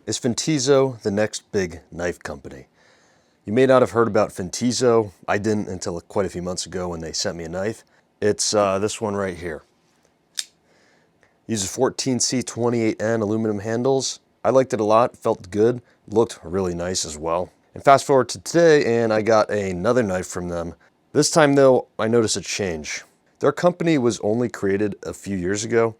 Is Fintizo the next big knife company? You may not have heard about Fintizo. I didn't until quite a few months ago when they sent me a knife. It's this one right here. Uses 14C28N aluminum handles. I liked it a lot, felt good, looked really nice as well. And fast forward to today and I got another knife from them. This time though, I noticed a change. Their company was only created a few years ago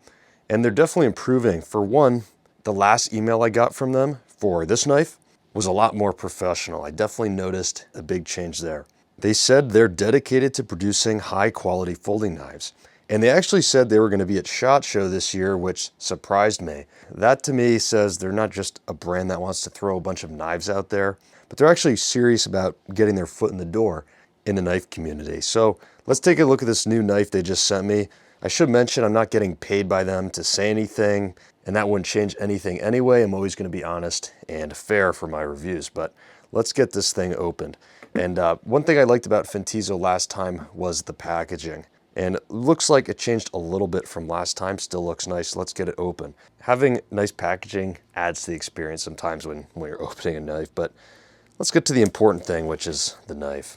and they're definitely improving. For one, the last email I got from them for this knife was a lot more professional. I definitely noticed a big change there. They said they're dedicated to producing high quality folding knives. And they actually said they were going to be at SHOT Show this year, which surprised me. That to me says they're not just a brand that wants to throw a bunch of knives out there, but they're actually serious about getting their foot in the door in the knife community. So let's take a look at this new knife they just sent me. I should mention I'm not getting paid by them to say anything, and that wouldn't change anything anyway. I'm always going to be honest and fair for my reviews, but let's get this thing opened. And one thing I liked about Fintizo last time was the packaging. And it looks like it changed a little bit from last time, still looks nice. Let's get it open. Having nice packaging adds to the experience sometimes when you're opening a knife, but let's get to the important thing, which is the knife.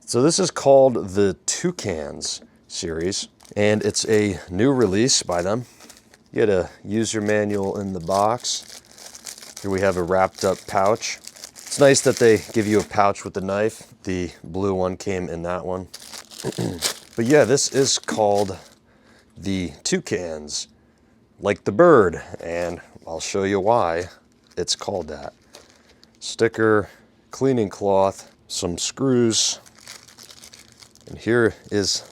So this is called the Toucans series, and it's a new release by them. You get a user manual in the box. Here we have a wrapped up pouch. It's nice that they give you a pouch with the knife. The blue one came in that one. But yeah, this is called the Toucans, like the bird, and I'll show you why it's called that. Sticker, cleaning cloth, some screws, and here is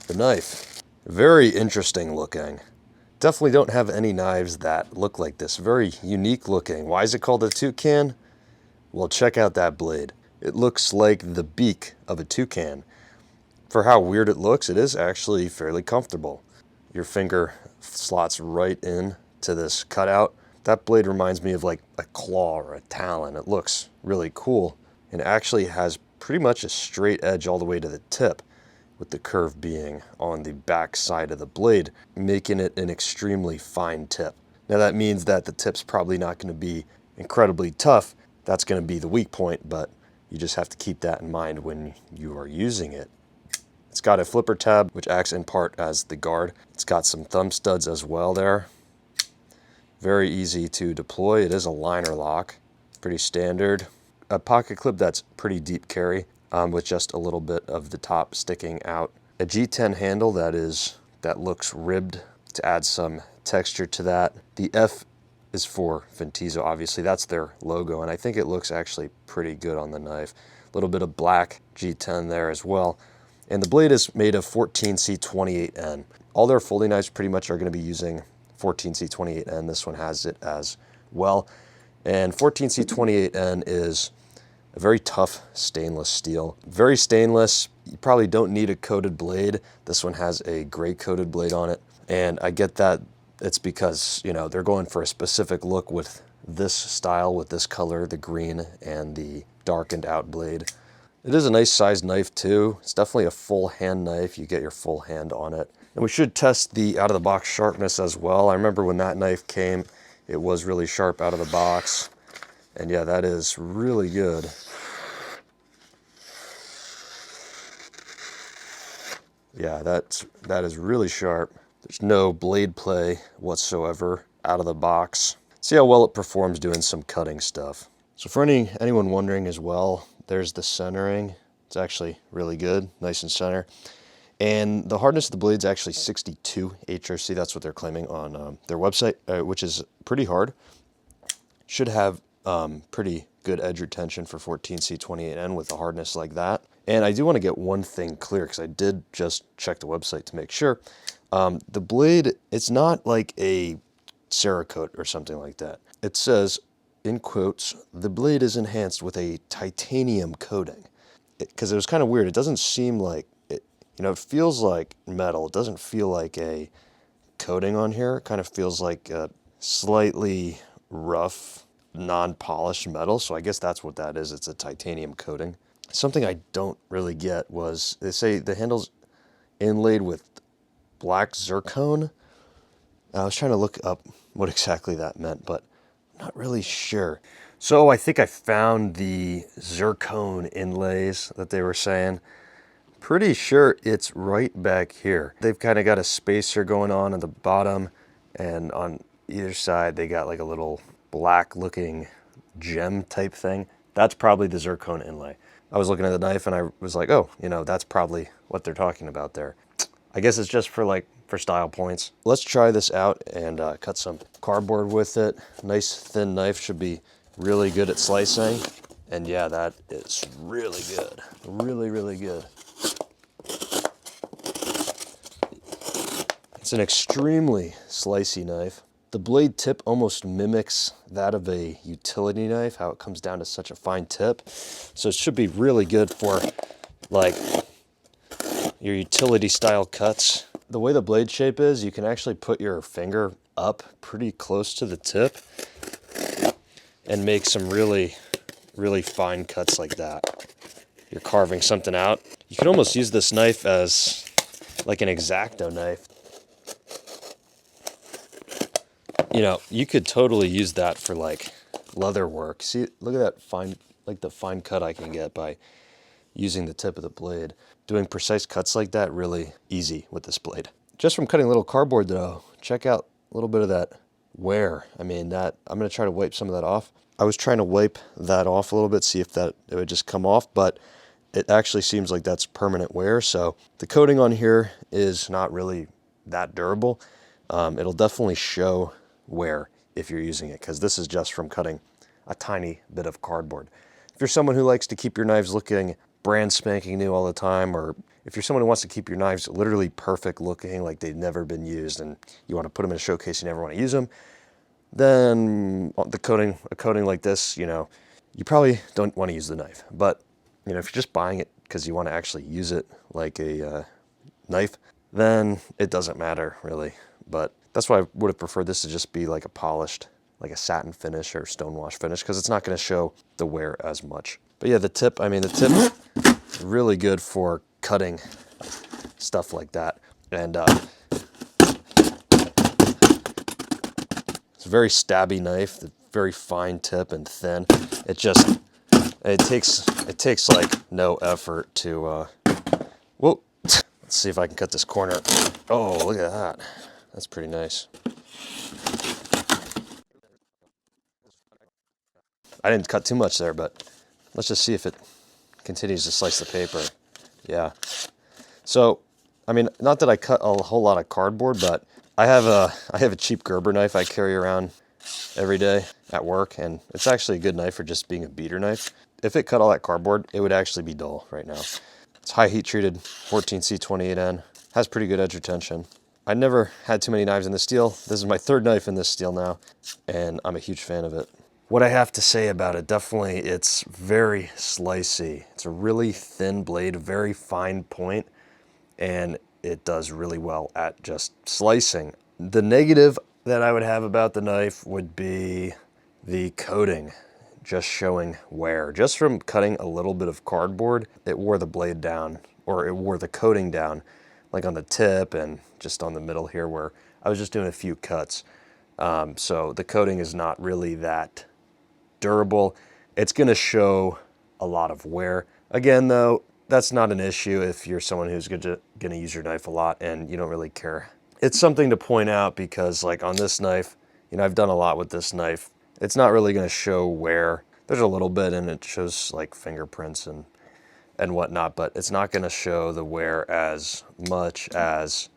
the knife. Very interesting looking. Definitely don't have any knives that look like this. Very unique looking. Why is it called a toucan? Well, check out that blade. It looks like the beak of a toucan. For how weird it looks, it is actually fairly comfortable. Your finger slots right in to this cutout. That blade reminds me of like a claw or a talon. It looks really cool and actually has pretty much a straight edge all the way to the tip, with the curve being on the back side of the blade, making it an extremely fine tip. Now that means that the tip's probably not going to be incredibly tough. That's going to be the weak point, but you just have to keep that in mind when you are using it. It's got a flipper tab, which acts in part as the guard. It's got some thumb studs as well there. Very easy to deploy. It is a liner lock, pretty standard. A pocket clip that's pretty deep carry, with just a little bit of the top sticking out. A G10 handle that looks ribbed to add some texture to that. The F is for Fintizo, obviously. That's their logo, and I think it looks actually pretty good on the knife. A little bit of black G10 there as well. And the blade is made of 14C28N. All their folding knives pretty much are going to be using 14C28N. This one has it as well. And 14C28N is a very tough stainless steel. Very stainless. You probably don't need a coated blade. This one has a gray coated blade on it. And I get that it's because, you know, they're going for a specific look with this style, with this color, the green and the darkened out blade. It is a nice sized knife too. It's definitely a full hand knife. You get your full hand on it. And we should test the out of the box sharpness as well. I remember when that knife came, it was really sharp out of the box. And yeah, that is really good. Yeah, that is really sharp. There's no blade play whatsoever out of the box. See how well it performs doing some cutting stuff. So for anyone wondering as well, there's the centering. It's actually really good, nice and center. And the hardness of the blade is actually 62 HRC. That's what they're claiming on their website, which is pretty hard. Should have pretty good edge retention for 14C28N with a hardness like that. And I do want to get one thing clear, because I did just check the website to make sure. The blade, it's not like a Cerakote or something like that. It says, in quotes, the blade is enhanced with a titanium coating. Because it was kind of weird. It doesn't seem like it, you know, it feels like metal. It doesn't feel like a coating on here. It kind of feels like a slightly rough, non-polished metal. So I guess that's what that is. It's a titanium coating. Something I don't really get was, they say the handle's inlaid with black zircon. I was trying to look up what exactly that meant, but I'm not really sure. So I think I found the zircon inlays that they were saying. Pretty sure it's right back here. They've kind of got a spacer going on at the bottom, and on either side they got like a little black looking gem type thing. That's probably the zircon inlay. I was looking at the knife and I was like, oh, you know, that's probably what they're talking about there. I guess it's just for like for style points. Let's try this out and cut some cardboard with it. Nice thin knife, should be really good at slicing. And yeah, that is really good. Really, really good. It's an extremely slicey knife. The blade tip almost mimics that of a utility knife, how it comes down to such a fine tip. So it should be really good for like your utility style cuts. The way the blade shape is, you can actually put your finger up pretty close to the tip and make some really, really fine cuts like that. You're carving something out. You can almost use this knife as like an X-Acto knife. You know, you could totally use that for like leather work. See, look at that fine, like the fine cut I can get by using the tip of the blade. Doing precise cuts like that, really easy with this blade. Just from cutting a little cardboard though, check out a little bit of that wear. I mean, that I'm gonna try to wipe some of that off. I was trying to wipe that off a little bit, see if it would just come off, but it actually seems like that's permanent wear. So the coating on here is not really that durable. It'll definitely show wear if you're using it, because this is just from cutting a tiny bit of cardboard. If you're someone who likes to keep your knives looking brand spanking new all the time, or if you're someone who wants to keep your knives literally perfect looking, like they've never been used, and you want to put them in a showcase, you never want to use them, then a coating like this, you know, you probably don't want to use the knife. But you know, if you're just buying it because you want to actually use it like a knife, then it doesn't matter really. But that's why I would have preferred this to just be like a polished, like a satin finish or stonewash finish, because it's not going to show the wear as much. But yeah, the tip is really good for cutting stuff like that. And it's a very stabby knife, very fine tip and thin. It takes like no effort to, whoa. Let's see if I can cut this corner. Oh, look at that. That's pretty nice. I didn't cut too much there, but let's just see if it continues to slice the paper. Yeah. So, I mean, not that I cut a whole lot of cardboard, but I have a cheap Gerber knife I carry around every day at work, and it's actually a good knife for just being a beater knife. If it cut all that cardboard, it would actually be dull right now. It's high heat treated 14C28N. Has pretty good edge retention. I never had too many knives in this steel. This is my third knife in this steel now, and I'm a huge fan of it. What I have to say about it, definitely it's very slicey. It's a really thin blade, very fine point, and it does really well at just slicing. The negative that I would have about the knife would be the coating, just showing wear. Just from cutting a little bit of cardboard, it wore the blade down, or it wore the coating down, like on the tip and just on the middle here where I was just doing a few cuts. So the coating is not really that durable. It's gonna show a lot of wear. Again though, that's not an issue if you're someone who's gonna use your knife a lot and you don't really care. It's something to point out because like on this knife, you know, I've done a lot with this knife. It's not really gonna show wear. There's a little bit and it shows like fingerprints and whatnot, but it's not gonna show the wear as much as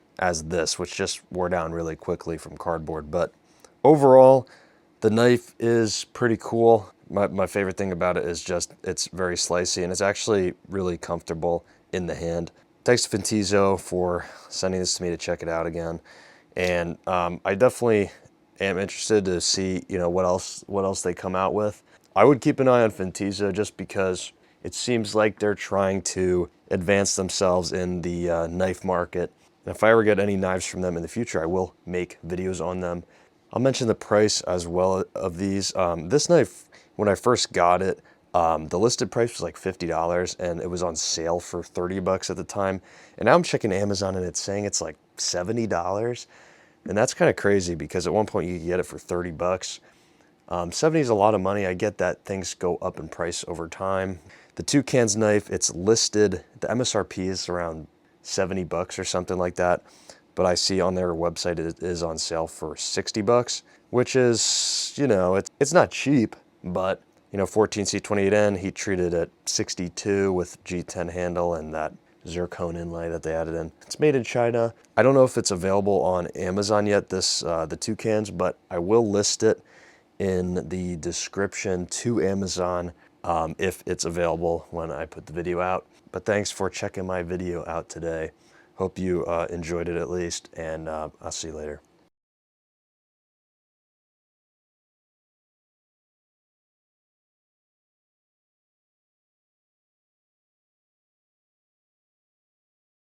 this, which just wore down really quickly from cardboard. But overall, the knife is pretty cool. My favorite thing about it is just it's very slicey and it's actually really comfortable in the hand. Thanks to Fintizo for sending this to me to check it out again. And I definitely am interested to see, you know, what else they come out with. I would keep an eye on Fintizo just because it seems like they're trying to advance themselves in the knife market. And if I ever get any knives from them in the future, I will make videos on them. I'll mention the price as well of these. This knife, when I first got it, the listed price was like $50 and it was on sale for 30 bucks at the time. And now I'm checking Amazon and it's saying it's like $70. And that's kind of crazy because at one point you could get it for 30 bucks. 70 is a lot of money. I get that things go up in price over time. The Toucan's knife, it's listed, the MSRP is around 70 bucks or something like that. But I see on their website it is on sale for 60 bucks, which is, you know, it's not cheap, but, you know, 14C28N, heat treated at 62 with G10 handle and that zircon inlay that they added in. It's made in China. I don't know if it's available on Amazon yet, the Toucan's, but I will list it in the description to Amazon if it's available when I put the video out. But thanks for checking my video out today. Hope you enjoyed it at least, and I'll see you later.